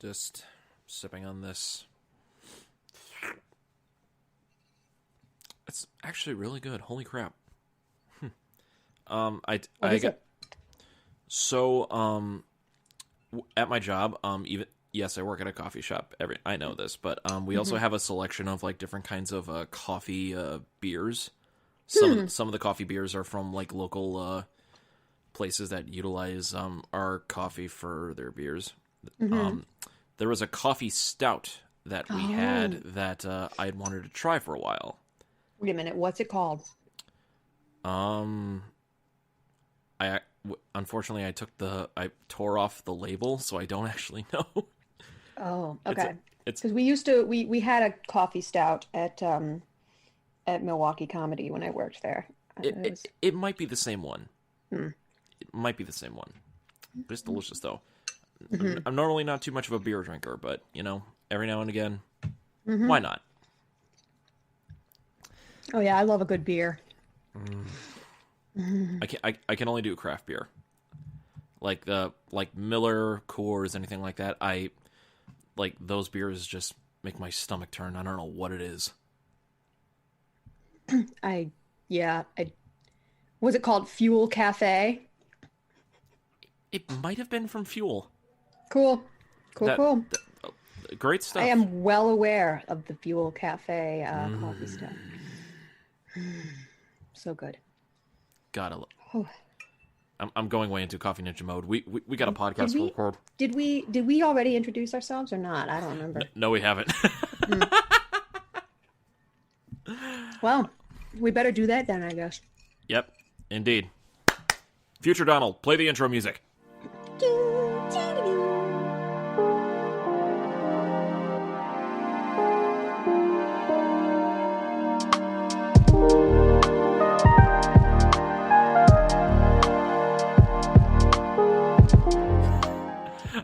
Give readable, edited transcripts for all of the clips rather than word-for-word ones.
Just sipping on this. It's actually really good. Holy crap. What is it? So, at my job, yes, I work at a coffee shop. I know this, but we also have a selection of like different kinds of coffee beers. Some of the coffee beers are from like local places that utilize our coffee for their beers. There was a coffee stout that we had that I had wanted to try for a while. Wait a minute, what's it called? Unfortunately, I tore off the label, so I don't actually know. Oh, okay. It's Because we had a coffee stout at Milwaukee Comedy when I worked there. it might be the same one. Hmm. It might be the same one. But it's delicious, though. I'm normally not too much of a beer drinker, but, every now and again, why not? Oh, yeah, I love a good beer. I can only do craft beer. Like Miller, Coors, anything like that. Like those beers just make my stomach turn. I don't know what it is. Was it called Fuel Cafe? It might have been from Fuel. Cool. Great stuff. I am well aware of the Fuel Cafe coffee stuff. So good. Gotta look. I'm going way into Coffee Ninja mode. We got a podcast to record. Did we already introduce ourselves or not? I don't remember. No, we haven't. Well, we better do that then, I guess. Yep, indeed. Future Donald, play the intro music.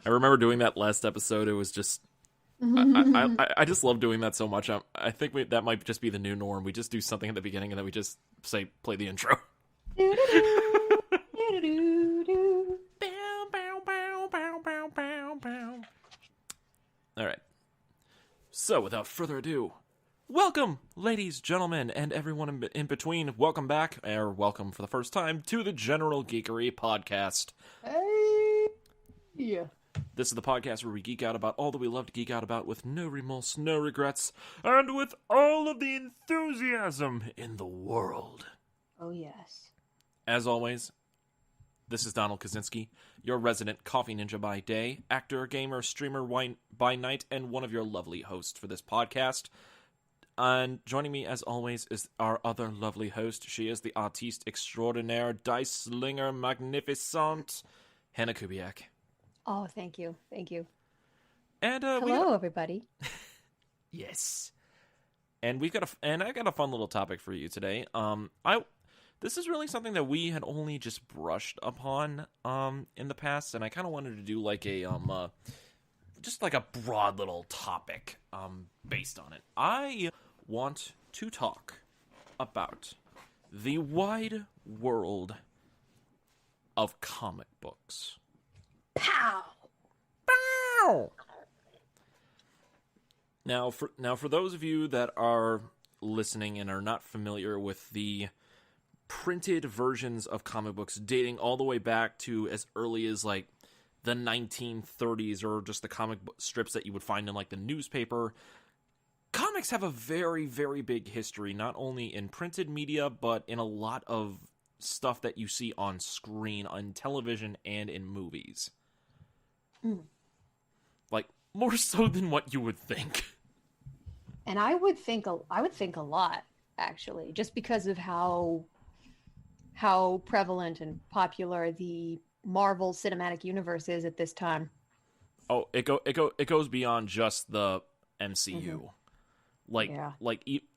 I remember doing that last episode. It was just, I just love doing that so much. I think that might just be the new norm. We just do something at the beginning and then we just say, play the intro. All right. So without further ado, welcome, ladies, gentlemen, and everyone in between. Welcome back, or welcome for the first time, to the General Geekery Podcast. Hey! Yeah. This is the podcast where we geek out about all that we love to geek out about with no remorse, no regrets, and with all of the enthusiasm in the world. Oh, yes. As always, this is Donald Kaczynski, your resident coffee ninja by day, actor, gamer, streamer by night, and one of your lovely hosts for this podcast. And joining me, as always, is our other lovely host. She is the artiste extraordinaire, dice slinger magnificent, Hannah Kubiak. Oh, thank you. Thank you. And hello, everybody. Yes. And I got a fun little topic for you today. This is really something that we had only just brushed upon in the past, and I kind of wanted to do like a just like a broad little topic based on it. I want to talk about the wide world of comic books. Pow! Pow! Now, for those of you that are listening and are not familiar with the printed versions of comic books dating all the way back to as early as like the 1930s, or just the comic book strips that you would find in like the newspaper, comics have a very, very big history, not only in printed media, but in a lot of stuff that you see on screen, on television, and in movies. Like, more so than what you would think. And I would think a lot, actually, just because of how prevalent and popular the Marvel Cinematic Universe is at this time. Oh, it goes beyond just the MCU.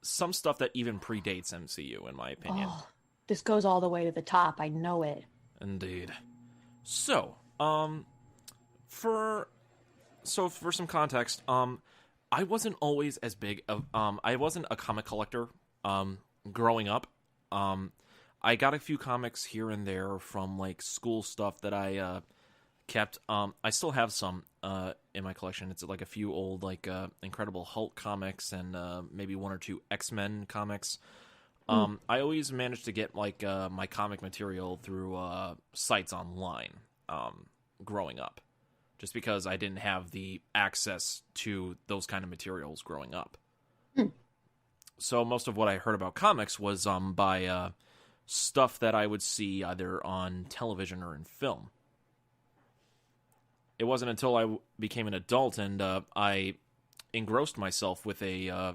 Some stuff that even predates MCU, in my opinion. Oh, this goes all the way to the top. I know it. Indeed. So, for some context, I wasn't always as big of I wasn't a comic collector growing up. I got a few comics here and there from like school stuff that I kept. I still have some in my collection. It's like a few old like Incredible Hulk comics and maybe one or two X-Men comics. I always managed to get like my comic material through sites online growing up, just because I didn't have the access to those kind of materials growing up. So most of what I heard about comics was by stuff that I would see either on television or in film. It wasn't until I became an adult and I engrossed myself with a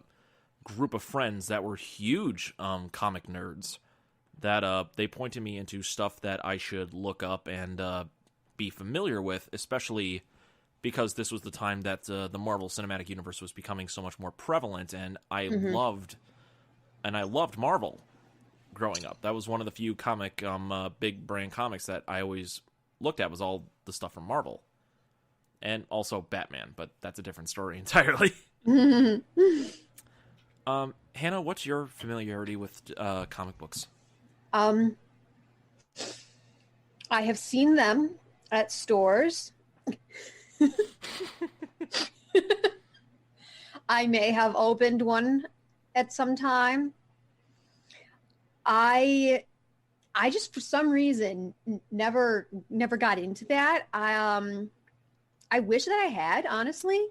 group of friends that were huge comic nerds that they pointed me into stuff that I should look up and be familiar with, especially because this was the time that the Marvel Cinematic Universe was becoming so much more prevalent, and I loved Marvel growing up. That was one of the few comic big brand comics that I always looked at, was all the stuff from Marvel. And also Batman, but that's a different story entirely. Hannah, what's your familiarity with comic books? I have seen them at stores. I may have opened one at some time. I just for some reason never got into that. I wish that I had, honestly.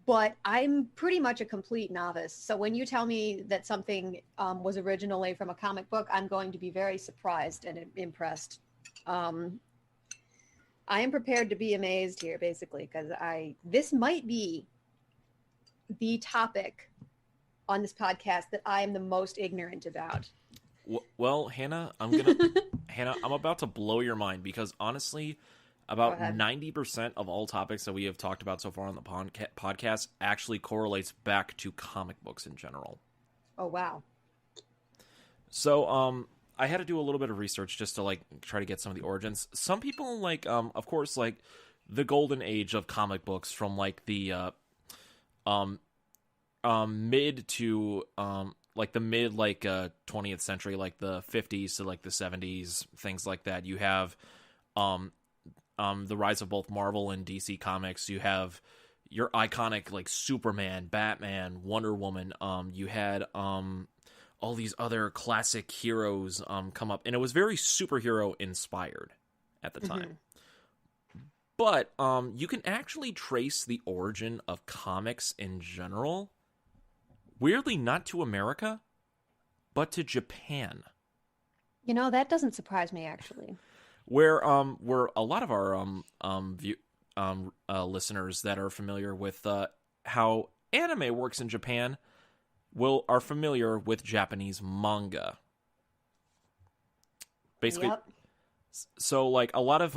But I'm pretty much a complete novice. So when you tell me that something was originally from a comic book, I'm going to be very surprised and impressed. I am prepared to be amazed here, basically, because this might be the topic on this podcast that I am the most ignorant about. Well, Hannah, I'm about to blow your mind, because honestly, about 90% of all topics that we have talked about so far on the podcast actually correlates back to comic books in general. Oh, wow. So, I had to do a little bit of research just to like try to get some of the origins. Some people like, of course, like the golden age of comic books from like the mid to like the mid 20th century, like the 50s to like the 70s, things like that. You have the rise of both Marvel and DC comics. You have your iconic like Superman, Batman, Wonder Woman. You had all these other classic heroes come up, and it was very superhero inspired at the time. But you can actually trace the origin of comics in general, weirdly not to America, but to Japan. You know, that doesn't surprise me, actually. Where a lot of our listeners that are familiar with how anime works in Japan are familiar with Japanese manga. Basically, so like a lot of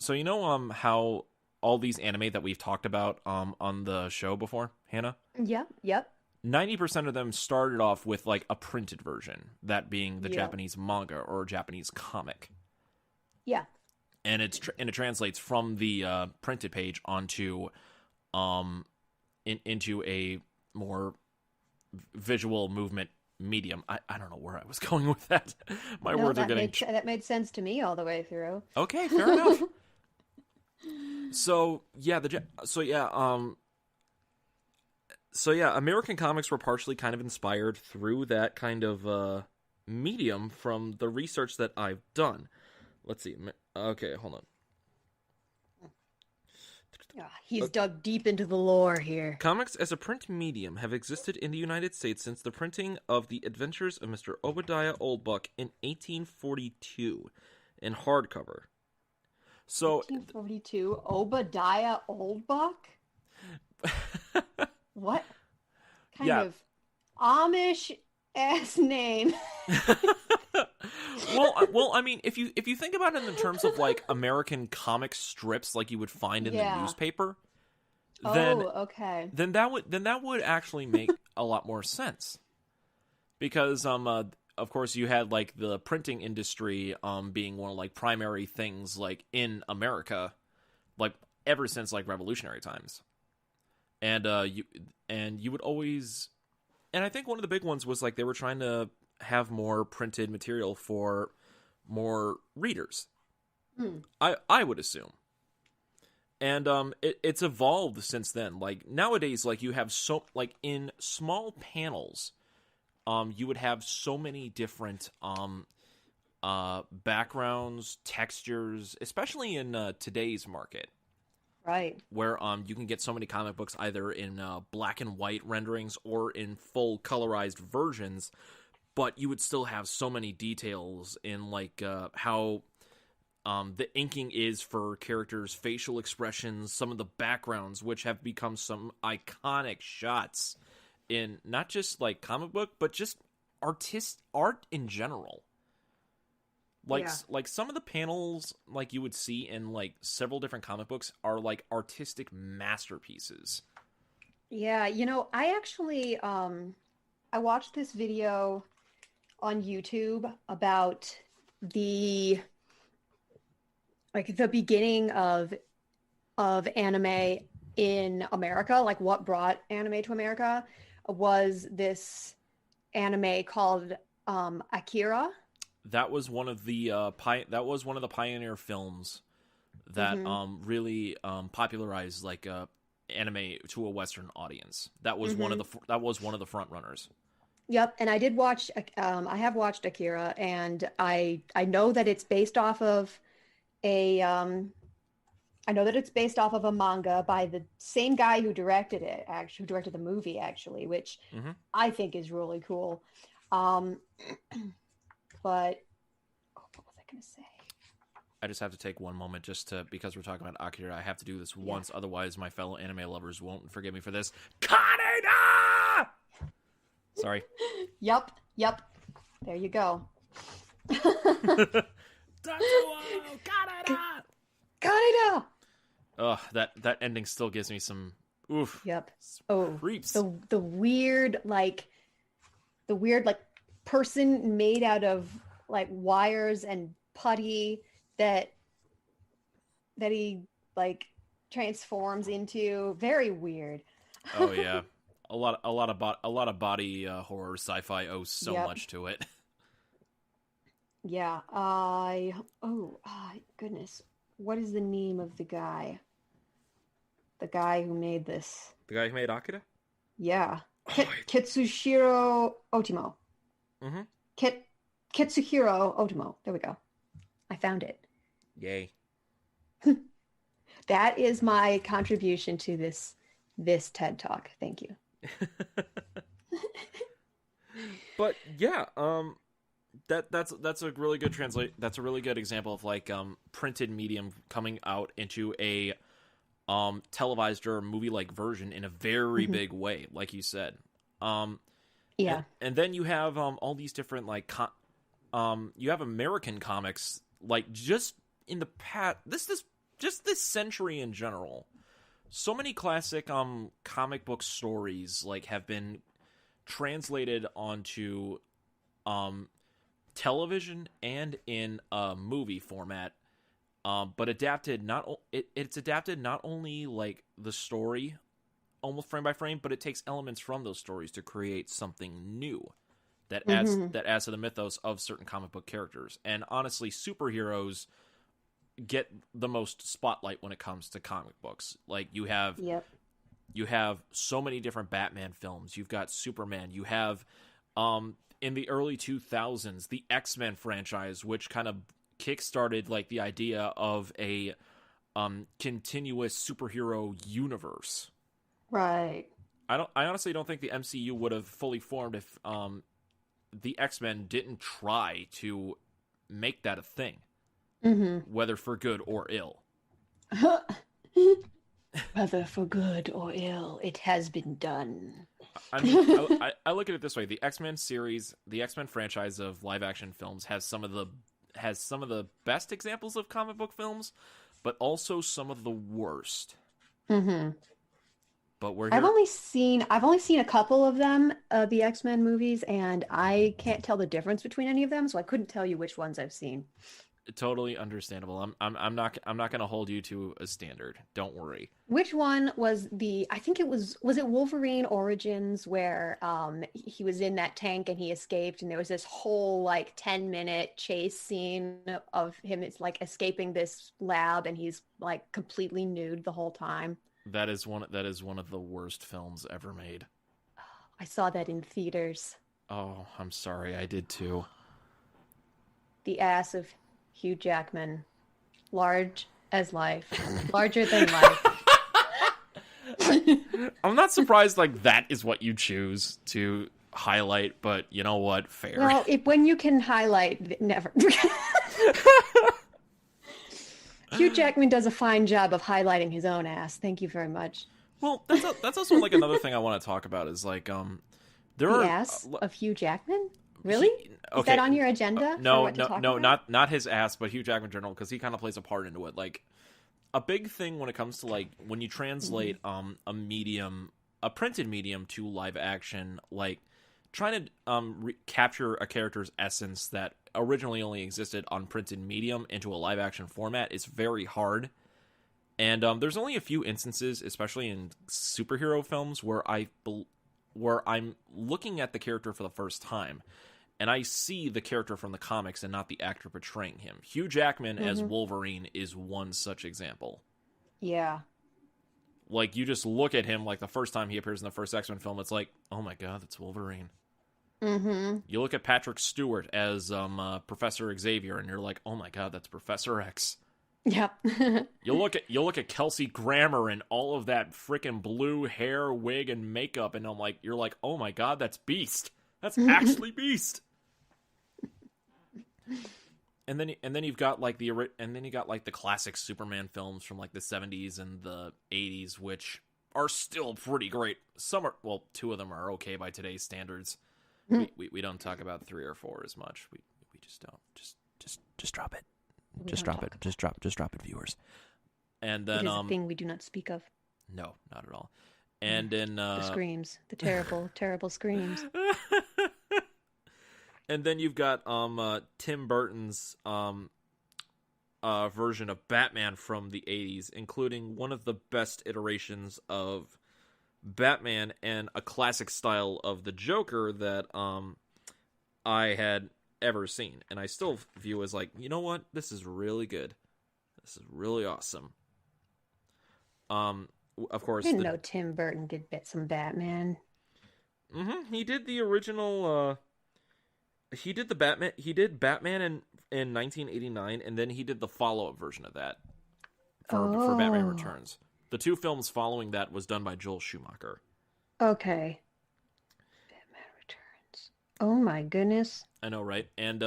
so you know how all these anime that we've talked about on the show before, Hannah? Yep. 90% of them started off with like a printed version, that being the Japanese manga or Japanese comic. Yeah. And it translates from the printed page onto into a more visual movement medium. I don't know where I was going with that. My words are getting... that made sense to me all the way through. Okay, fair enough. So American comics were partially kind of inspired through that kind of medium from the research that I've done. Let's see. Okay, hold on. He's dug deep into the lore here. Comics as a print medium have existed in the United States since the printing of The Adventures of Mr. Obadiah Oldbuck in 1842 in hardcover. So 1842, Obadiah Oldbuck? What kind of Amish ass name? well, I mean, if you think about it in terms of like American comic strips, like you would find in the newspaper, then that would actually make a lot more sense, because of course you had like the printing industry being one of like primary things like in America, like ever since like revolutionary times, and you would always, and I think one of the big ones was like they were trying to have more printed material for more readers. Hmm. I would assume. And it's evolved since then. Like nowadays, like you have like in small panels, you would have so many different backgrounds, textures, especially in today's market. Right. Where you can get so many comic books either in black and white renderings or in full colorized versions, but you would still have so many details in like how the inking is for characters' facial expressions, some of the backgrounds, which have become some iconic shots in not just like comic book, but just art in general. Like some of the panels like you would see in like several different comic books are like artistic masterpieces. Yeah, I actually I watched this video on YouTube about the beginning of anime in America, like what brought anime to America was this anime called Akira. That was one of the pioneer films that really popularized like anime to a Western audience. That was one of the front runners. Yep, and I did watch. I have watched Akira, and I know that it's based off of a. I know that it's based off of a manga by the same guy who directed it, actually, who directed the movie, actually, which I think is really cool. But what was I going to say? I just have to take one moment because we're talking about Akira, I have to do this once, otherwise my fellow anime lovers won't forgive me for this. Kaneda! Sorry. Yep. There you go. Kaneda! Kaneda! Ugh, that ending still gives me some oof. Yep. Creeps. The weird person made out of like wires and putty that he like transforms into. Very weird. Oh yeah, a lot of body horror sci-fi owes so much to it. Yeah. Goodness, what is the name of the guy? The guy who made this. The guy who made Akira? Yeah. Kitsuhiro Otomo. Mm-hmm. Kitsuhiro Otomo. There we go. I found it. Yay. That is my contribution to this TED Talk. Thank you. But yeah, that's a really good that's a really good example of like printed medium coming out into a televised or movie like version in a very big way, like you said. Yeah. And then you have all these different like you have American comics like just in the past this century in general. So many classic comic book stories like have been translated onto television and in a movie format, but it's adapted not only like the story almost frame by frame, but it takes elements from those stories to create something new that adds to the mythos of certain comic book characters. And honestly, superheroes get the most spotlight when it comes to comic books. Like you have so many different Batman films. You've got Superman. You have in the early 2000s the X-Men franchise, which kind of kickstarted like the idea of a continuous superhero universe. Right. I honestly don't think the MCU would have fully formed if the X-Men didn't try to make that a thing. Whether for good or ill. Whether for good or ill, it has been done. I mean, I look at it this way: the X-Men series, the X-Men franchise of live-action films, has some of the best examples of comic book films, but also some of the worst. But I've only seen a couple of them, the X-Men movies, and I can't tell the difference between any of them, so I couldn't tell you which ones I've seen. Totally understandable. I'm not going to hold you to a standard. Don't worry. Which one was I think was it Wolverine Origins where he was in that tank and he escaped and there was this whole like 10-minute chase scene of him it's like escaping this lab and he's like completely nude the whole time. That is one of the worst films ever made. I saw that in theaters. Oh, I'm sorry. I did too. The ass of Hugh Jackman, large as life, larger than life. I'm not surprised like that is what you choose to highlight, but you know what? Fair. Well, when you can highlight, never. Hugh Jackman does a fine job of highlighting his own ass. Thank you very much. Well, that's also like another thing I want to talk about is like there the are ass of Hugh Jackman. Really? Is that on your agenda? No, not his ass, but Hugh Jackman in general, because he kind of plays a part into it. Like a big thing when it comes to like when you translate a printed medium to live action, like trying to capture a character's essence that originally only existed on printed medium into a live action format is very hard. And there's only a few instances, especially in superhero films, where I'm looking at the character for the first time, and I see the character from the comics and not the actor portraying him. Hugh Jackman as Wolverine is one such example. Yeah. Like, you just look at him, like, the first time he appears in the first X-Men film, it's like, oh my god, that's Wolverine. Mm-hmm. You look at Patrick Stewart as Professor Xavier, and you're like, oh my god, that's Professor X. Yep. You look at Kelsey Grammer and all of that freaking blue hair, wig, and makeup, and you're like, oh my god, that's Beast. That's actually Beast. And then you've got like the classic Superman films from like the 70s and the 80s, which are still pretty great. Two of them are okay by today's standards. We don't talk about 3 or 4 as much. We just don't. Just drop it. Just drop it, viewers. And then it is a thing we do not speak of. No, not at all. And then the screams, the terrible, terrible screams. And then you've got Tim Burton's version of Batman from the 80s, including one of the best iterations of Batman and a classic style of the Joker that I had ever seen, and I still view as like, you know what, this is really good, this is really awesome. Of course, I didn't know Tim Burton did some Batman. He did the original. He did Batman in 1989, and then he did the follow-up version of that for Batman Returns. The 2 films following that was done by Joel Schumacher. Okay. Batman Returns. Oh my goodness. I know, right? And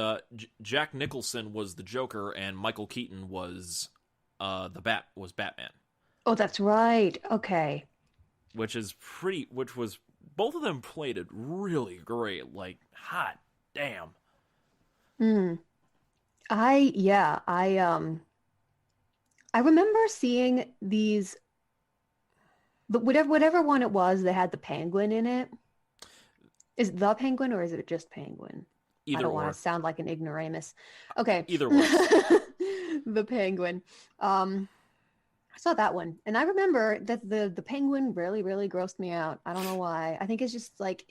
Jack Nicholson was the Joker, and Michael Keaton was Batman. Oh, that's right. Okay. Which was both of them played it really great. Like, hot damn. I remember seeing these, but whatever one it was that had the penguin in it. Is it the Penguin or is it just Penguin? Either I don't want to sound like an ignoramus. Okay. Either one. The Penguin. I saw that one, and I remember that the Penguin really, really grossed me out. I don't know why. I think it's just like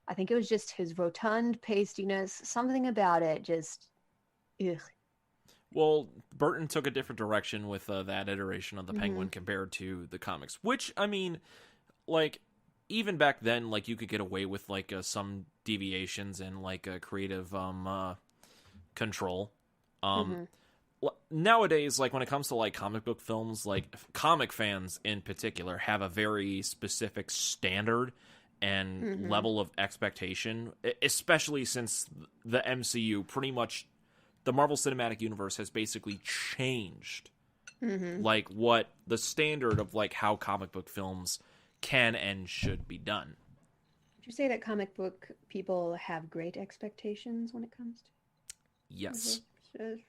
I think it was just his rotund pastiness. Something about it just, ugh. Well, Burton took a different direction with that iteration of the Penguin compared to the comics, which, I mean, like, even back then, like, you could get away with, like, some deviations and, like, a creative control. Nowadays, like, when it comes to, like, comic book films, like, comic fans in particular have a very specific standard and level of expectation, especially since the MCU pretty much, the Marvel Cinematic Universe has basically changed, like, what the standard of, like, how comic book films can and should be done. Would you say that comic book people have great expectations when it comes to? Yes.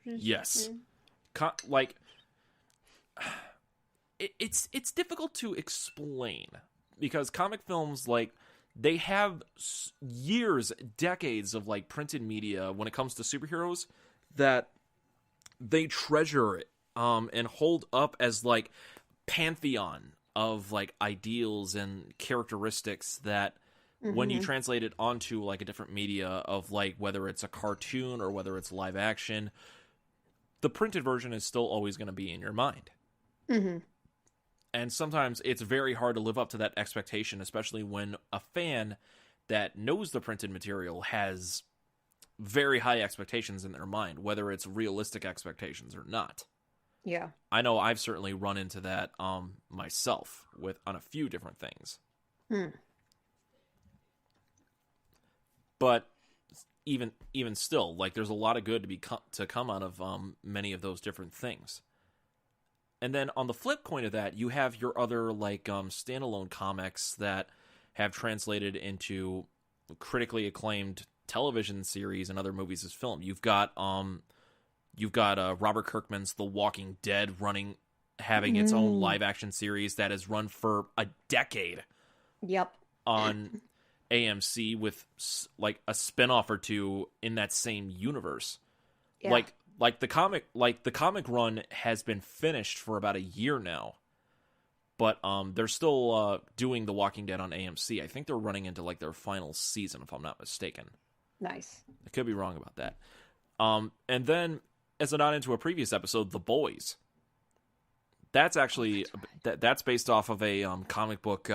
Yes. Like, it's difficult to explain because comic films, like, they have years, decades of, like, printed media when it comes to superheroes that they treasure it and hold up as like pantheon of like ideals and characteristics that when you translate it onto like a different media of like whether it's a cartoon or whether it's live action, the printed version is still always going to be in your mind. And sometimes it's very hard to live up to that expectation, especially when a fan that knows the printed material has very high expectations in their mind, whether it's realistic expectations or not. Yeah. I know I've certainly run into that myself on a few different things. But even still, like there's a lot of good to come out of many of those different things. And then on the flip coin of that, you have your other like standalone comics that have translated into critically acclaimed television series and other movies as film. You've got Robert Kirkman's The Walking Dead having its own live action series that has run for a decade. Yep. On AMC with like a spinoff or two in that same universe. Yeah. Like the comic run has been finished for about a year now. But they're still doing The Walking Dead on AMC. I think they're running into like their final season, if I'm not mistaken. Nice. I could be wrong about that. And then, as a nod into a previous episode, The Boys. That's actually that's based off of a comic book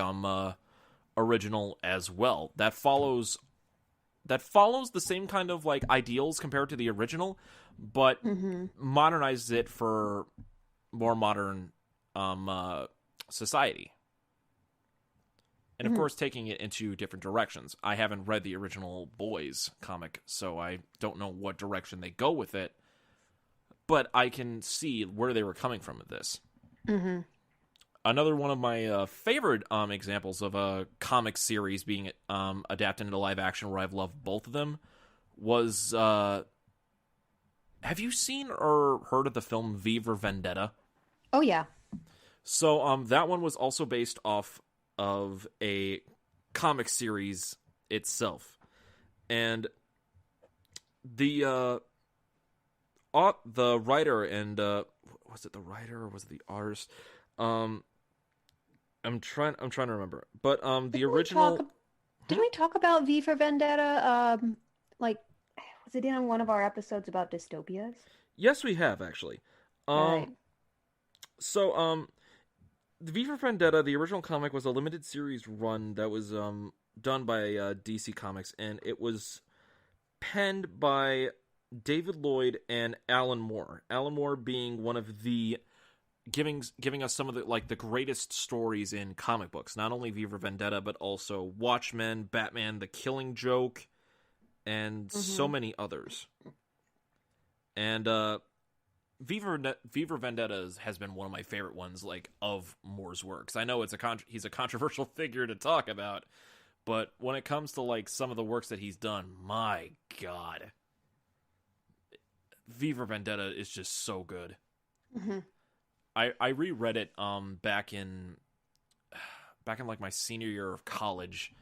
original as well. That follows the same kind of like ideals compared to the original, but modernizes it for more modern society. And of course, taking it into different directions. I haven't read the original Boys comic, so I don't know what direction they go with it. But I can see where they were coming from with this. Another one of my favorite examples of a comic series being adapted into live action, where I've loved both of them, was... have you seen or heard of the film V for Vendetta? Oh, yeah. So that one was also based off of a comic series itself. And the writer and... was it the writer or was it the artist? I'm trying to remember. But the original... Didn't we talk about V for Vendetta? Was it in one of our episodes about dystopias? Yes, we have, actually. Right. So, the V for Vendetta, the original comic, was a limited series run that was done by DC Comics, and it was penned by David Lloyd and Alan Moore. Alan Moore being one of the giving us some of the greatest stories in comic books. Not only V for Vendetta, but also Watchmen, Batman, The Killing Joke, and so many others. And V for Vendetta has been one of my favorite ones, of Moore's works. I know he's a controversial figure to talk about, but when it comes to some of the works that he's done, my God, V for Vendetta is just so good. I reread it back in my senior year of college,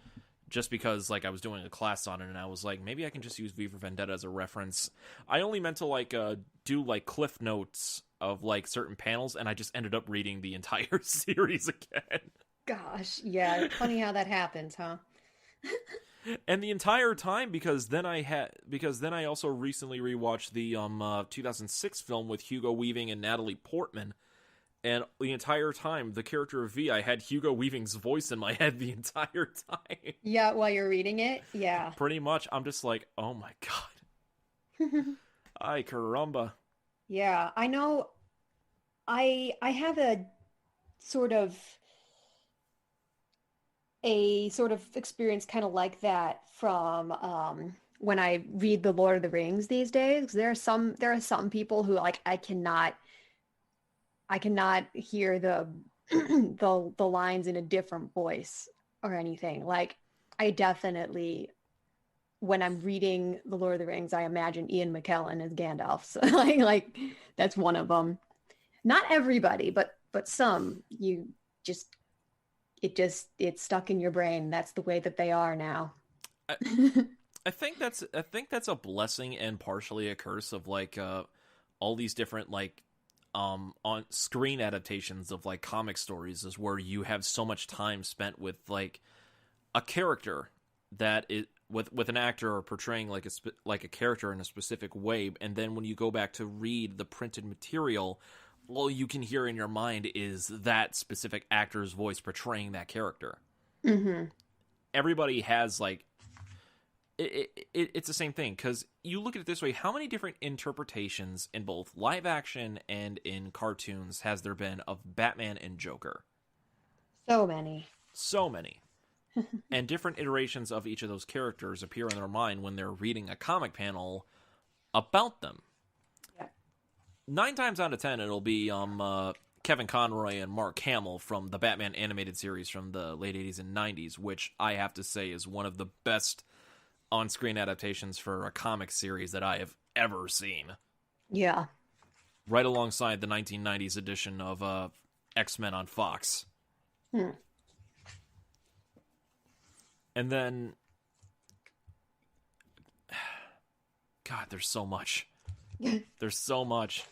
just because I was doing a class on it, and I was like, maybe I can just use V for Vendetta as a reference. I only meant to do cliff notes of certain panels, and I just ended up reading the entire series again. Gosh, yeah, funny how that happens, huh? And the entire time, because then I also recently rewatched the 2006 film with Hugo Weaving and Natalie Portman. And the entire time, the character of V, I had Hugo Weaving's voice in my head the entire time. Yeah, while you're reading it? Yeah. Pretty much. I'm just like, oh my God. Ay, caramba. Yeah, I know. I have a sort of experience kind of like that from when I read The Lord of the Rings these days. There are some people who I cannot hear the the lines in a different voice or anything. I definitely, when I'm reading The Lord of the Rings, I imagine Ian McKellen as Gandalf. So that's one of them. Not everybody, but some. It's stuck in your brain. That's the way that they are now. I think that's a blessing and partially a curse of all these different like on screen adaptations of like comic stories is where you have so much time spent with like a character that is with an actor or portraying like a character in a specific way, and then when you go back to read the printed material, all you can hear in your mind is that specific actor's voice portraying that character. Mm-hmm. Everybody has like it's the same thing, because you look at it this way: how many different interpretations in both live action and in cartoons has there been of Batman and Joker? So many. And different iterations of each of those characters appear in their mind when they're reading a comic panel about them. Yeah. 9 times out of 10, it'll be Kevin Conroy and Mark Hamill from the Batman animated series from the late 80s and 90s, which I have to say is one of the best on-screen adaptations for a comic series that I have ever seen. Yeah. Right alongside the 1990s edition of X-Men on Fox. And then, God, there's so much. There's so much.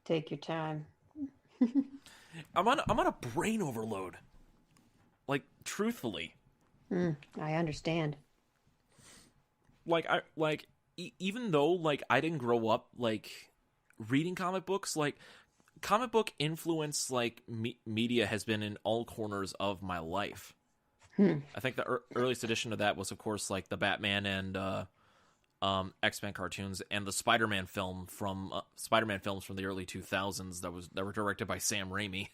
Take your time. I'm on a brain overload. Like, truthfully. I understand. Even though like I didn't grow up like reading comic books, like comic book influence like media has been in all corners of my life. I think the earliest edition of that was, of course, like the Batman and X-Men cartoons and the Spider-Man films from the early 2000s that were directed by Sam Raimi.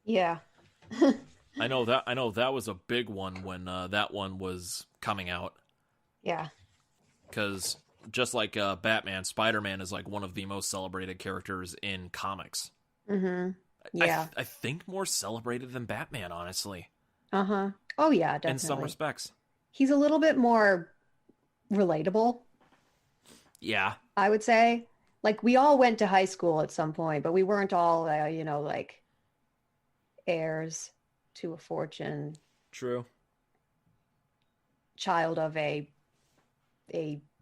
Yeah. I know that was a big one when that one was coming out. Yeah. Because just like Batman, Spider-Man is like one of the most celebrated characters in comics. Mm-hmm. Yeah. I think more celebrated than Batman, honestly. Uh-huh. Oh, yeah, definitely. In some respects. He's a little bit more relatable. Yeah. I would say. Like, we all went to high school at some point, but we weren't all, like, heirs to a fortune. True. Child of a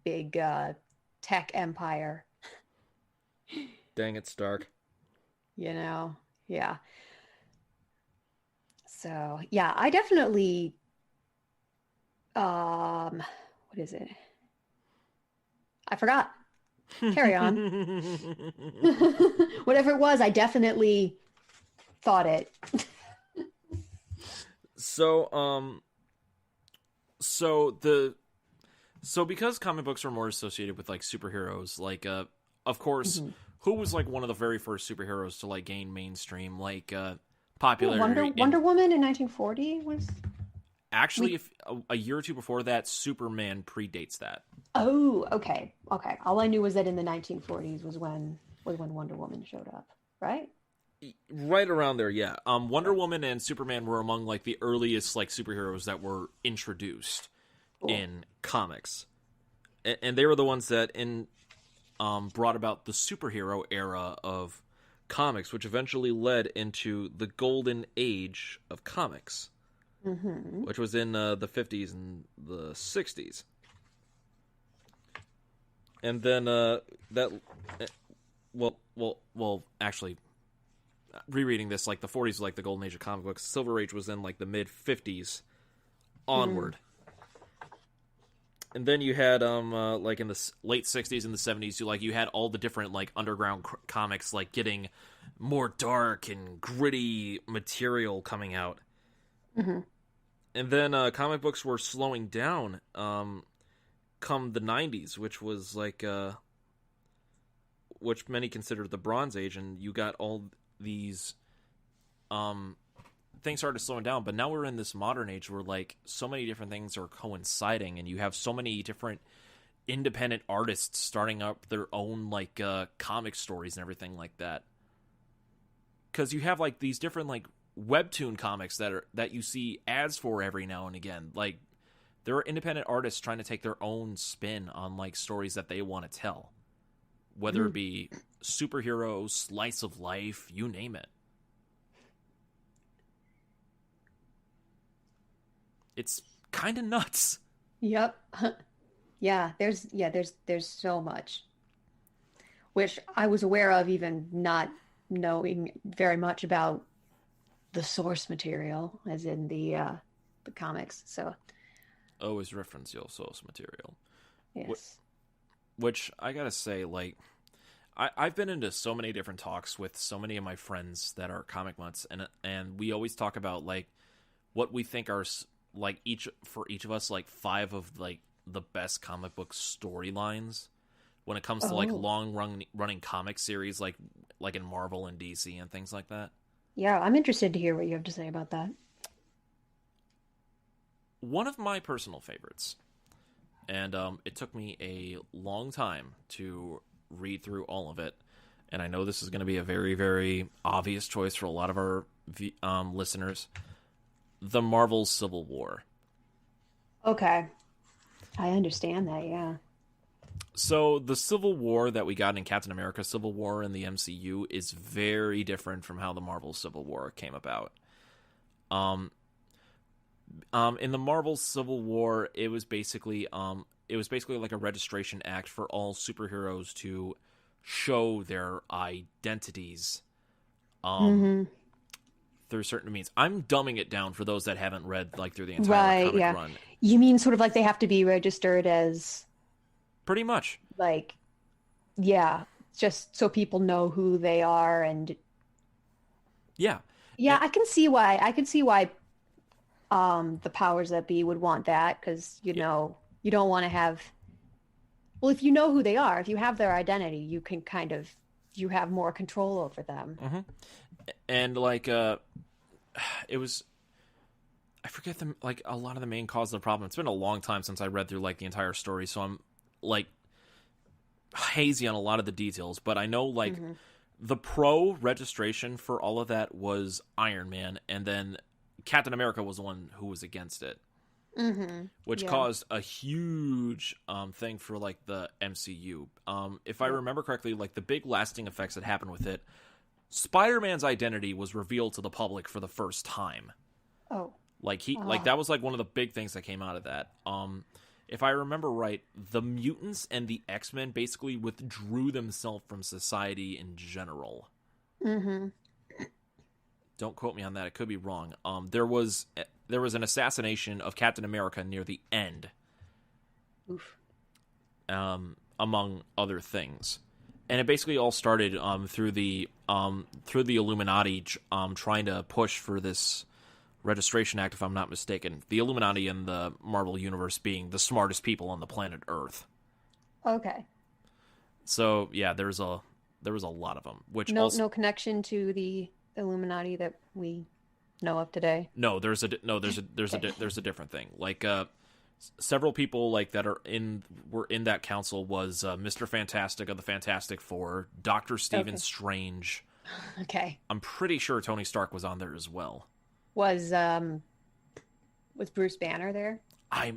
big tech empire. Dang it, Stark. Yeah. So, yeah, I definitely, what is it? I forgot. Carry on. Whatever it was, I definitely thought it. So because comic books are more associated with like superheroes, like of course, who was like one of the very first superheroes to like gain mainstream like popularity? Wonder Woman in 1940 was actually if a year or two before that, Superman predates that. Oh, okay. All I knew was that in the 1940s was when Wonder Woman showed up, right? Right around there, yeah. Wonder Woman and Superman were among like the earliest like superheroes that were introduced in comics, and they were the ones that brought about the superhero era of comics, which eventually led into the golden age of comics, which was in the 50s and the 60s. And then actually, rereading this, like the 40s was like the golden age of comic books. Silver Age was in like the mid 50s onward. And then you had like in the late 60s and the 70s, you had all the different like underground comics like getting more dark and gritty material coming out. And then comic books were slowing down come the 90s, which was like which many consider the Bronze Age, and you got all these things started slowing down. But now we're in this modern age where like so many different things are coinciding, and you have so many different independent artists starting up their own like comic stories and everything like that. Because you have like these different like webtoon comics that you see ads for every now and again. Like there are independent artists trying to take their own spin on like stories that they want to tell, whether it be superheroes, slice of life, you name it. It's kind of nuts. Yep. Yeah, there's so much. which I was aware of, even not knowing very much about the source material, as in the comics. So Always reference your source material. yes. Which I gotta say, like, I've been into so many different talks with so many of my friends that are comic nuts, and we always talk about like what we think are like each of us like 5 of like the best comic book storylines when it comes to like running comic series like in Marvel and DC and things like that. Yeah, I'm interested to hear what you have to say about that. One of my personal favorites, and it took me a long time to read through all of it, and I know this is going to be a very, very obvious choice for a lot of our listeners, the Marvel Civil War. Okay. I understand that, yeah. So the Civil War that we got in Captain America Civil War in the MCU is very different from how the Marvel Civil War came about. In the Marvel Civil War, it was basically like a registration act for all superheroes to show their identities through certain means. I'm dumbing it down for those that haven't read like through the entire comic run. You mean sort of like they have to be registered as Pretty much. like, yeah, just so people know who they are. And Yeah. yeah, I can see why the powers that be would want that, because you know you don't want to have, well, if you know who they are, if you have their identity, you can you have more control over them. Mm-hmm. And like it was, I forget a lot of the main cause of the problem. It's been a long time since I read through like the entire story, so I'm like hazy on a lot of the details, but I know like the pro registration for all of that was Iron Man, and then Captain America was the one who was against it, which caused a huge thing for like the MCU. If I remember correctly, like the big lasting effects that happened with it, Spider-Man's identity was revealed to the public for the first time. Oh, like like that was like one of the big things that came out of that. If I remember right, the mutants and the X-Men basically withdrew themselves from society in general. Don't quote me on that. It could be wrong. There was an assassination of Captain America near the end. Oof. Among other things. And it basically all started through the Illuminati trying to push for this Registration Act, if I'm not mistaken. The Illuminati in the Marvel Universe being the smartest people on the planet Earth. Okay. So yeah, there was a lot of them. Which no connection to the Illuminati that we know of today. No, there's a different thing. Like several people like that were in that council was Mr. Fantastic of the Fantastic Four, Dr. Stephen Strange. Okay. I'm pretty sure Tony Stark was on there as well. Was Bruce Banner there? I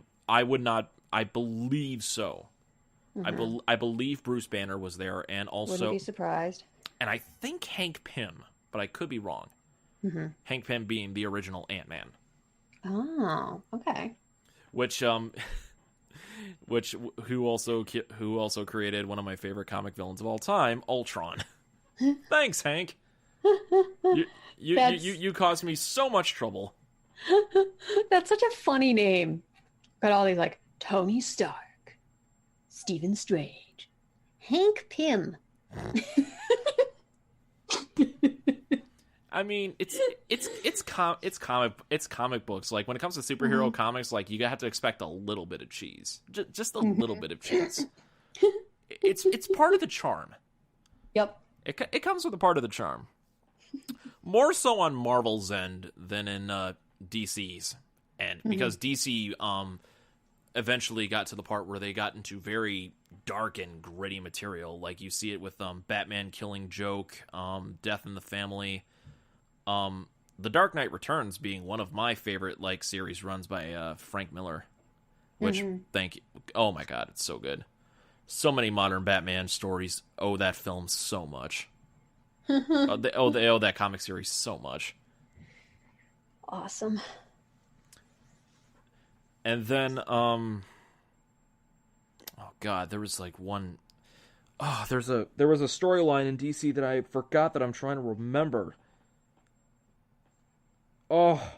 believe so. I believe Bruce Banner was there, and also wouldn't be surprised. And I think Hank Pym, but I could be wrong. Hank Pym being the original Ant-Man. Oh, okay. Who also created one of my favorite comic villains of all time, Ultron. Thanks, Hank. You caused me so much trouble. That's such a funny name. Got all these like Tony Stark, Stephen Strange, Hank Pym. I mean, it's comic books. Like when it comes to superhero comics, like you have to expect a little bit of cheese, just a little bit of cheese. It's part of the charm. Yep. It comes with a part of the charm. More so on Marvel's end than in DC's end, because DC eventually got to the part where they got into very dark and gritty material. Like you see it with Batman killing Joke, Death in the Family. The Dark Knight Returns being one of my favorite like series runs by Frank Miller, which thank you. Oh my god, it's so good. So many modern Batman stories owe that film so much. They owe that comic series so much. Awesome. And then, oh god, there was like one. Oh, there was a storyline in DC that I forgot that I'm trying to remember. Oh,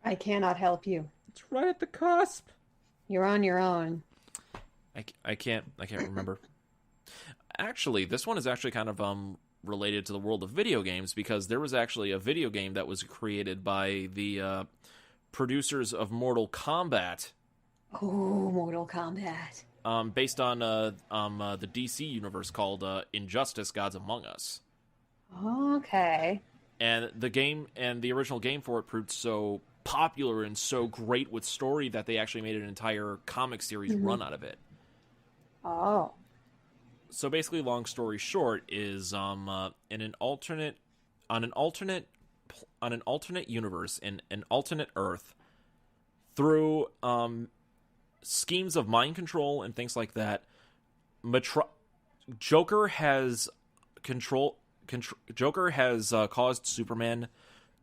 I cannot help you. it's right at the cusp. You're on your own. I can't remember. Actually, this one is actually kind of related to the world of video games, because there was actually a video game that was created by the producers of Mortal Kombat, Oh, Mortal Kombat. based on the DC universe, called Injustice: Gods Among Us. Okay. And the original game for it proved so popular and so great with story that they actually made an entire comic series run out of it. Oh. So basically, long story short, is in an alternate universe, in an alternate Earth, through schemes of mind control and things like that, Joker has caused Superman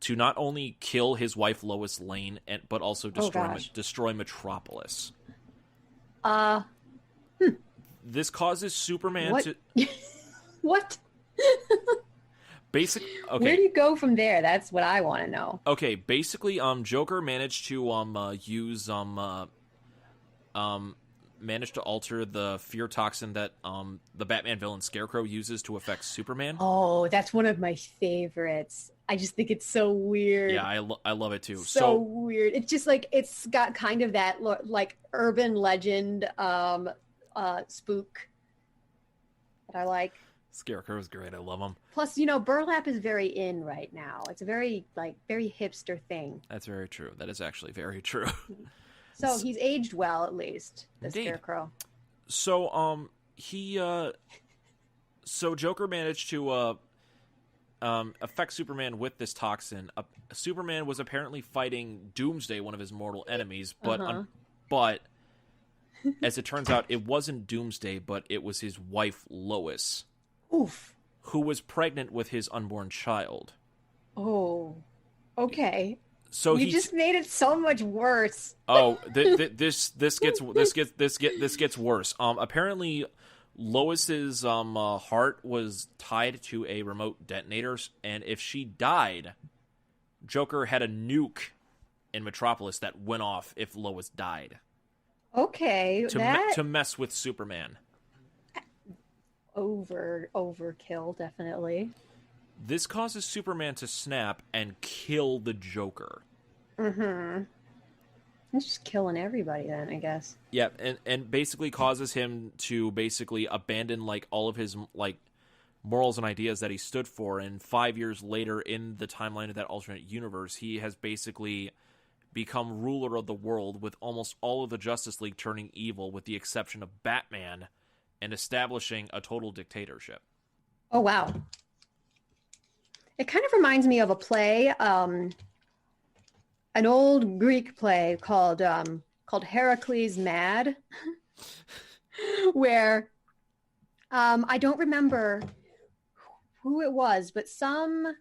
to not only kill his wife Lois Lane, but also destroy Metropolis. This causes Superman What? to What? Okay. Where do you go from there? That's what I want to know. Okay, basically, Joker managed to managed to alter the fear toxin that the Batman villain Scarecrow uses to affect Superman. Oh, that's one of my favorites. I just think it's so weird. Yeah, I love it too. So weird. It's just like, it's got kind of that like urban legend spook that I like. Scarecrow's great. I love him. Plus, burlap is very in right now. It's a very hipster thing. That's very true. That is actually very true. So he's aged well, at least, the Indeed. Scarecrow. So so Joker managed to affect Superman with this toxin. Superman was apparently fighting Doomsday, one of his mortal enemies, but but as it turns out, it wasn't Doomsday, but it was his wife Lois. Oof. Who was pregnant with his unborn child. Oh, okay. So you just made it so much worse. Oh, this gets worse. Apparently, Lois's heart was tied to a remote detonator, and if she died, Joker had a nuke in Metropolis that went off if Lois died. Okay, to mess with Superman. Overkill, definitely. This causes Superman to snap and kill the Joker. Mm-hmm. He's just killing everybody then, I guess. Yeah, and basically causes him to basically abandon like all of his like morals and ideas that he stood for. And 5 years later, in the timeline of that alternate universe, he has basically become ruler of the world, with almost all of the Justice League turning evil, with the exception of Batman, and establishing a total dictatorship. Oh, wow. It kind of reminds me of a play, an old Greek play called Heracles Mad, where I don't remember who it was, but some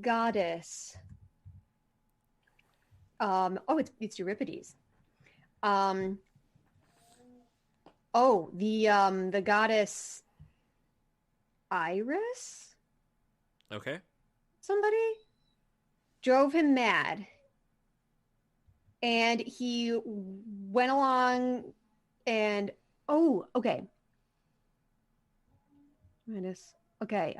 goddess. It's Euripides. The goddess Iris? Okay. Somebody drove him mad. And he went along and okay. Okay.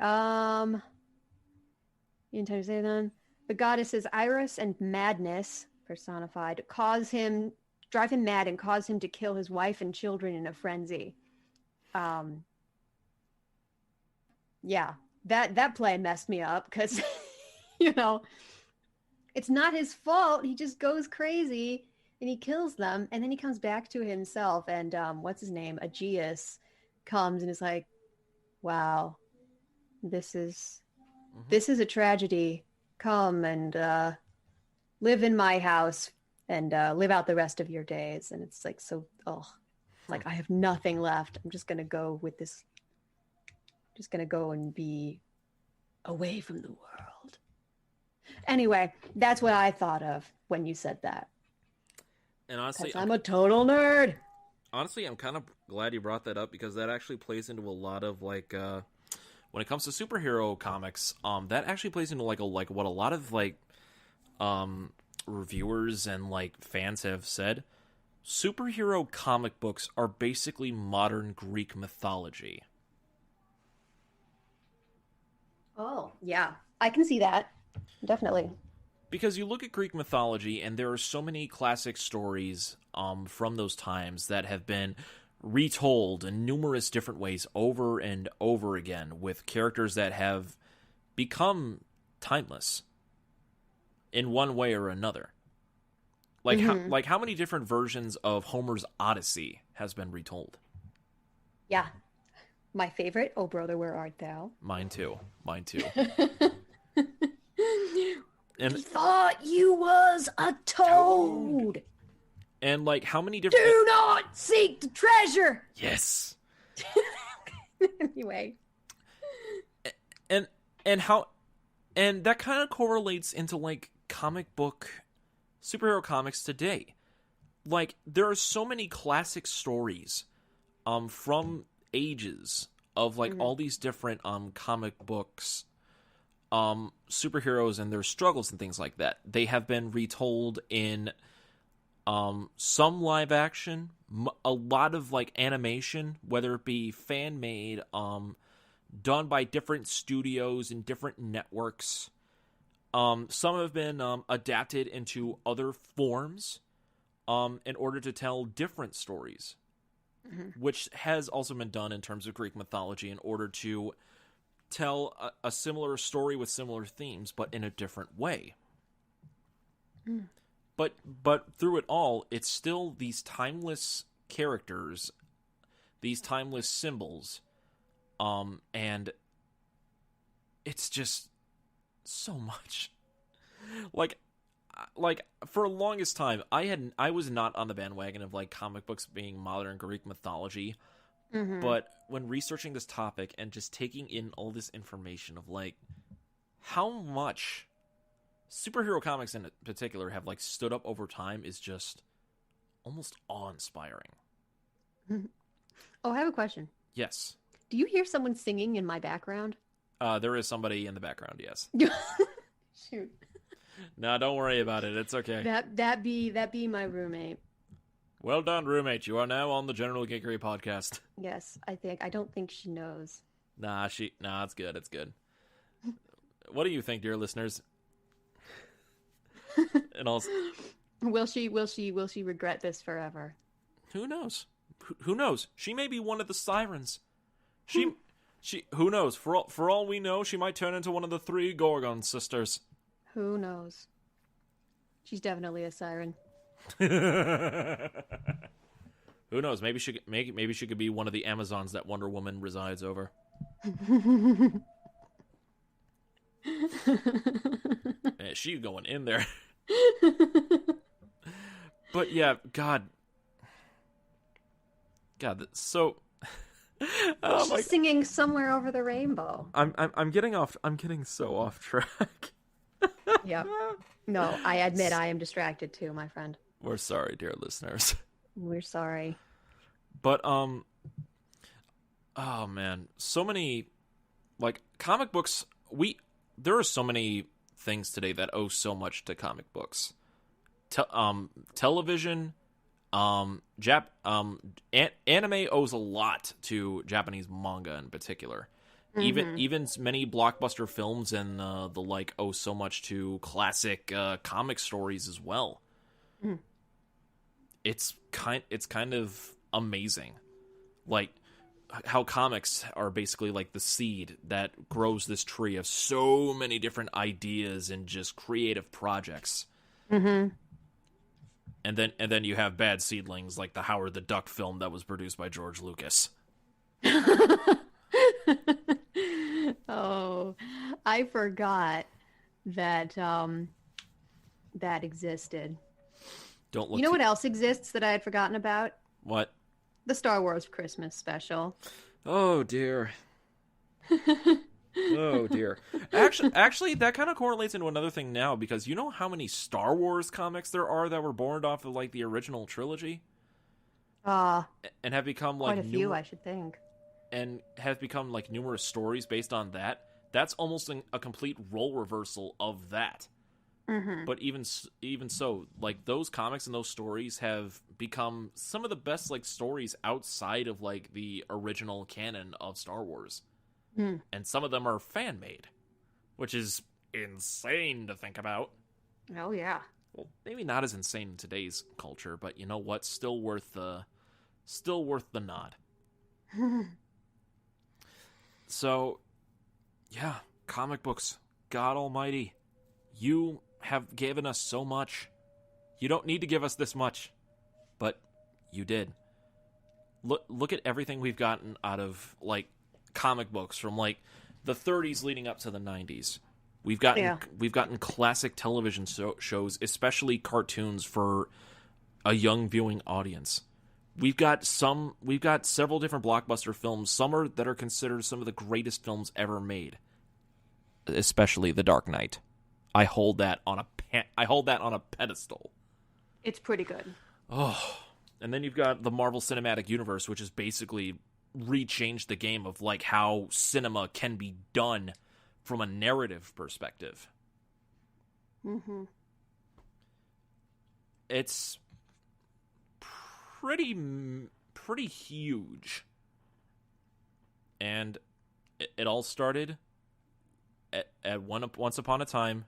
You intend to say then? The goddesses Iris and Madness personified drive him mad and cause him to kill his wife and children in a frenzy. Yeah, that play messed me up because, it's not his fault. He just goes crazy and he kills them, and then he comes back to himself. And what's his name? Aegeus comes and is like, "Wow, this is a tragedy. Come and live in my house and live out the rest of your days." And it's like, I have nothing left. I'm just going to go with this. Just going to go and be away from the world. Anyway, that's what I thought of when you said that. And honestly, I'm a total nerd. Honestly, I'm kind of glad you brought that up because that actually plays into a lot of like when it comes to superhero comics, that actually plays into like what a lot of like reviewers and like fans have said. Superhero comic books are basically modern Greek mythology. Oh, yeah. I can see that. Definitely. Because you look at Greek mythology, and there are so many classic stories from those times that have been retold in numerous different ways over and over again, with characters that have become timeless in one way or another. Like how many different versions of Homer's Odyssey has been retold? Yeah. My favorite, Oh Brother, Where Art Thou? Mine too. And he thought you was a toad. And like how many different... Do not seek the treasure. Yes. Anyway. And that kind of correlates into like superhero comics today. Like there are so many classic stories from ages of like all these different comic books, superheroes and their struggles and things like that. They have been retold in some live action, a lot of like animation, whether it be fan made, done by different studios and different networks. Some have been adapted into other forms in order to tell different stories, which has also been done in terms of Greek mythology in order to tell a similar story with similar themes, but in a different way. But through it all, it's still these timeless characters, these timeless symbols, and it's just so much. Like for the longest time, I was not on the bandwagon of like comic books being modern Greek mythology. But when researching this topic and just taking in all this information of like how much superhero comics in particular have like stood up over time is just almost awe-inspiring. Oh, I have a question. Yes. Do you hear someone singing in my background? There is somebody in the background, yes. Shoot. No, don't worry about it. It's okay. That be my roommate. Well done, roommate. You are now on the General Geekery podcast. Yes, I don't think she knows. Nah, it's good. It's good. What do you think, dear listeners? And also, will she regret this forever? Who knows? Who knows? She may be one of the sirens. She who knows? For all we know, she might turn into one of the 3 Gorgon sisters. Who knows? She's definitely a siren. Who knows? Maybe she could be one of the Amazons that Wonder Woman resides over. Man, she going in there. But yeah, God, so. She's singing Somewhere Over the Rainbow. I'm getting so off track. Yep. No, I admit I am distracted too, my friend. We're sorry, dear listeners. We're sorry. But oh man, so many like comic books. There are so many things today that owe so much to comic books. Television, anime owes a lot to Japanese manga in particular. Even many blockbuster films and the like owe so much to classic comic stories as well. It's kind of amazing, like how comics are basically like the seed that grows this tree of so many different ideas and just creative projects. And then you have bad seedlings like the Howard the Duck film that was produced by George Lucas. Oh, I forgot that that existed. Don't look. You know what else exists that I had forgotten about? What? The Star Wars Christmas special. Oh dear. Oh dear. Actually, that kind of correlates into another thing now, because you know how many Star Wars comics there are that were born off of like the original trilogy? Uh, and have become quite like a few, I should think. and have become like numerous stories based on that. That's almost a complete role reversal of that. Mm-hmm. But even so, like those comics and those stories have become some of the best like stories outside of like the original canon of Star Wars. Mm. And some of them are fan made, which is insane to think about. Oh yeah. Well, maybe not as insane in today's culture, but you know what? Still worth the nod. So, yeah, comic books. God Almighty, you have given us so much. You don't need to give us this much, but you did. Look at everything we've gotten out of like comic books from like the 30s leading up to the 90s. We've gotten classic television shows, especially cartoons for a young viewing audience. We've got several different blockbuster films. Some that are considered some of the greatest films ever made, especially The Dark Knight. I hold that on a pedestal. It's pretty good. Oh, and then you've got the Marvel Cinematic Universe, which has basically rechanged the game of like how cinema can be done from a narrative perspective. Mm-hmm. It's pretty huge, and it all started once upon a time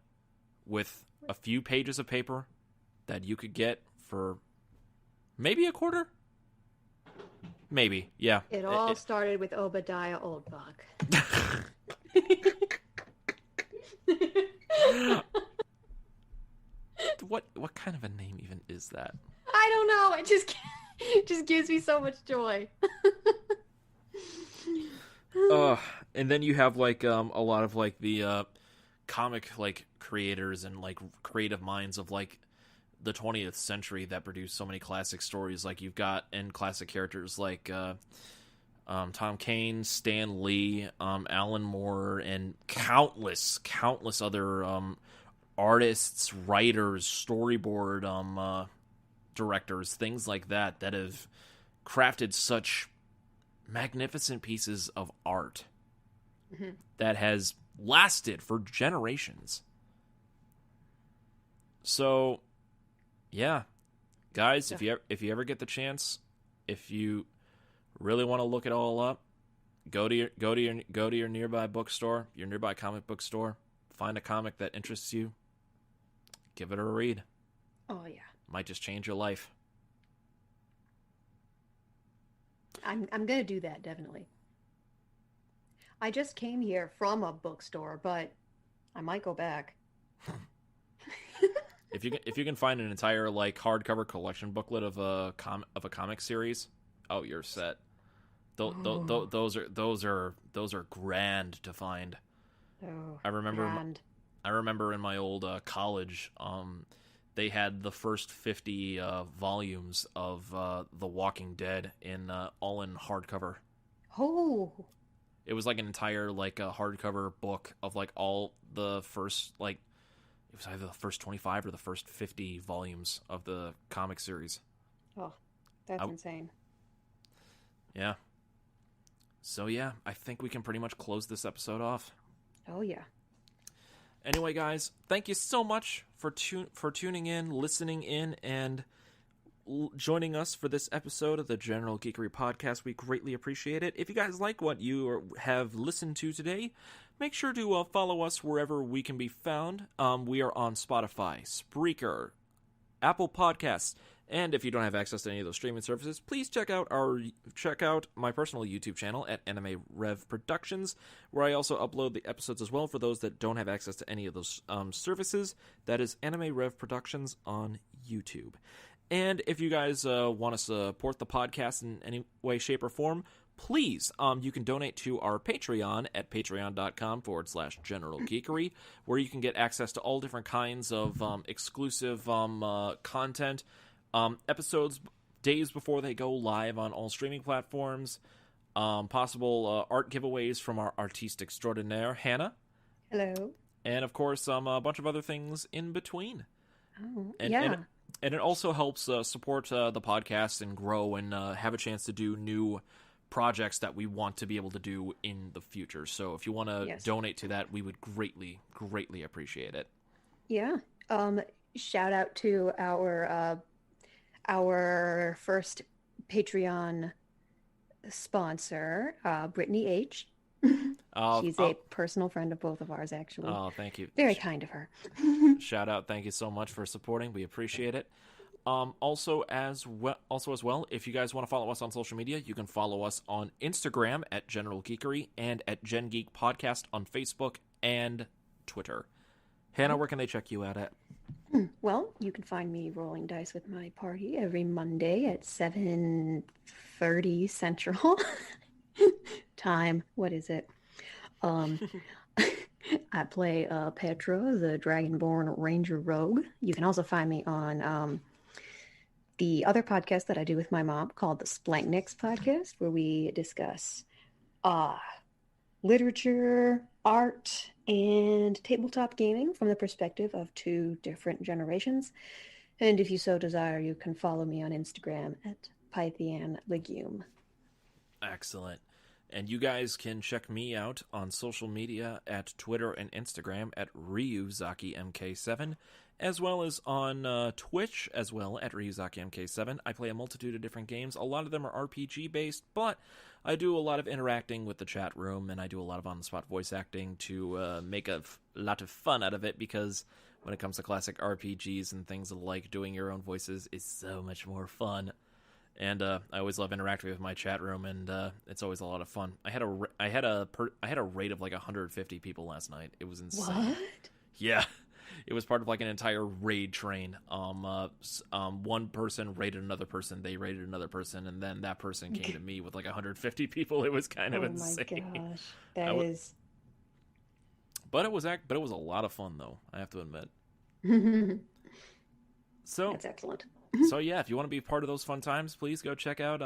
with a few pages of paper that you could get for maybe a quarter. Maybe, yeah. It all started with Obadiah Oldbuck. What kind of a name even is that? I don't know. It just gives me so much joy. And then you have like a lot of like the comic like creators and like creative minds of like the 20th century that produce so many classic stories. Like you've got and classic characters like Tom Kane, Stan Lee, Alan Moore, and countless other artists, writers, storyboard directors, things like that have crafted such magnificent pieces of art that has lasted for generations. So, yeah, guys, if you ever get the chance, if you really want to look it all up, go to your nearby bookstore, your nearby comic book store, find a comic that interests you, give it a read. Oh yeah, might just change your life. I'm gonna do that definitely. I just came here from a bookstore, but I might go back. If you can find an entire like hardcover collection booklet of a comic series, oh, you're set. Those are grand to find. Oh, I remember grand. I remember in my old college, they had the first 50 volumes of The Walking Dead all in hardcover. Oh. It was like an entire like a hardcover book of like all the first like it was either the first 25 or the first 50 volumes of the comic series. Oh, that's insane. Yeah. So yeah, I think we can pretty much close this episode off. Oh yeah. Anyway, guys, thank you so much for tuning in, listening in, and joining us for this episode of the General Geekery Podcast. We greatly appreciate it. If you guys like what you have listened to today, make sure to follow us wherever we can be found. We are on Spotify, Spreaker, Apple Podcasts, and if you don't have access to any of those streaming services, please check out my personal YouTube channel at Anime Rev Productions, where I also upload the episodes as well for those that don't have access to any of those services. That is Anime Rev Productions on YouTube. And if you guys want to support the podcast in any way, shape, or form, please, you can donate to our Patreon at patreon.com/General Geekery, where you can get access to all different kinds of exclusive content, episodes days before they go live on all streaming platforms, possible art giveaways from our artiste extraordinaire, Hannah. Hello. And, of course, a bunch of other things in between. Oh, and, yeah. And it also helps support the podcast and grow and have a chance to do new projects that we want to be able to do in the future. So if you want to donate to that, we would greatly, greatly appreciate it. Yeah. Shout out to our first Patreon sponsor, Brittany H. She's a personal friend of both of ours, actually. Oh, thank you. Very kind of her. Shout out. Thank you so much for supporting. We appreciate it. Also as well, if you guys want to follow us on social media, you can follow us on Instagram at General Geekery and at Gen Geek Podcast on Facebook and Twitter. Hannah, where can they check you out at? Well, you can find me rolling dice with my party every Monday at 7:30 Central time. What is it? I play Petra, the Dragonborn Ranger Rogue. You can also find me on the other podcast that I do with my mom called the SPLANCHNIC podcast, where we discuss literature, art, and tabletop gaming from the perspective of two different generations. And if you so desire, you can follow me on Instagram at Pythian Legume. Excellent. And you guys can check me out on social media at Twitter and Instagram at RyuZakiMK7, as well as on Twitch as well at RyuZakiMK7. I play a multitude of different games. A lot of them are RPG-based, but I do a lot of interacting with the chat room, and I do a lot of on-the-spot voice acting to make a lot of fun out of it, because when it comes to classic RPGs and things like, doing your own voices is so much more fun. And I always love interacting with my chat room, and it's always a lot of fun. I had a rate of like 150 people last night. It was insane. What? Yeah, it was part of like an entire raid train. One person raided another person, they raided another person, and then that person came to me with like 150 people. It was kind of insane. Oh my gosh, that is. But it was a lot of fun, though, I have to admit. So that's excellent. So yeah, if you want to be part of those fun times, please go check out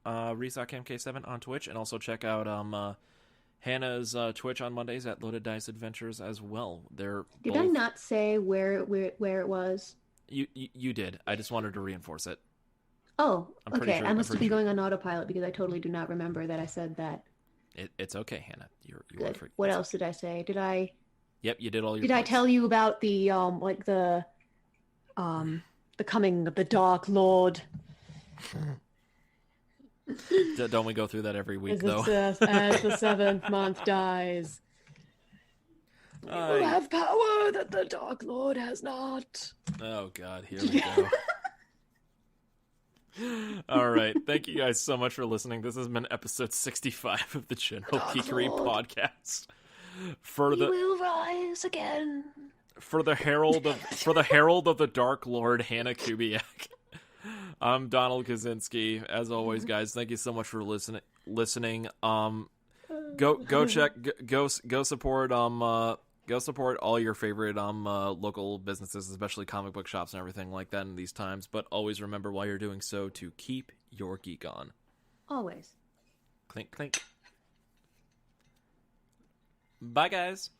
RyuZakiMK7 on Twitch, and also check out Hannah's Twitch on Mondays at Loaded Dice Adventures as well. Did I not say where it was? You did. I just wanted to reinforce it. Oh, okay. I must have been going on autopilot, because I totally do not remember that I said that. It's okay, Hannah. You good. What else did I say? Did I? Yep, you did all your. Did I tell you about the the coming of the Dark Lord? Don't we go through that every week, though? As the seventh month dies, you will have power that the Dark Lord has not. Oh, God, here we go. All right. Thank you guys so much for listening. This has been episode 65 of the General Geekery Podcast. We will rise again. For the herald of the Dark Lord, Hannah Kubiak. I'm Donald Kaczynski. As always, guys, thank you so much for listening. Go support all your favorite local businesses, especially comic book shops and everything like that in these times. But always remember, while you're doing so, to keep your geek on. Always. Clink clink. Bye, guys.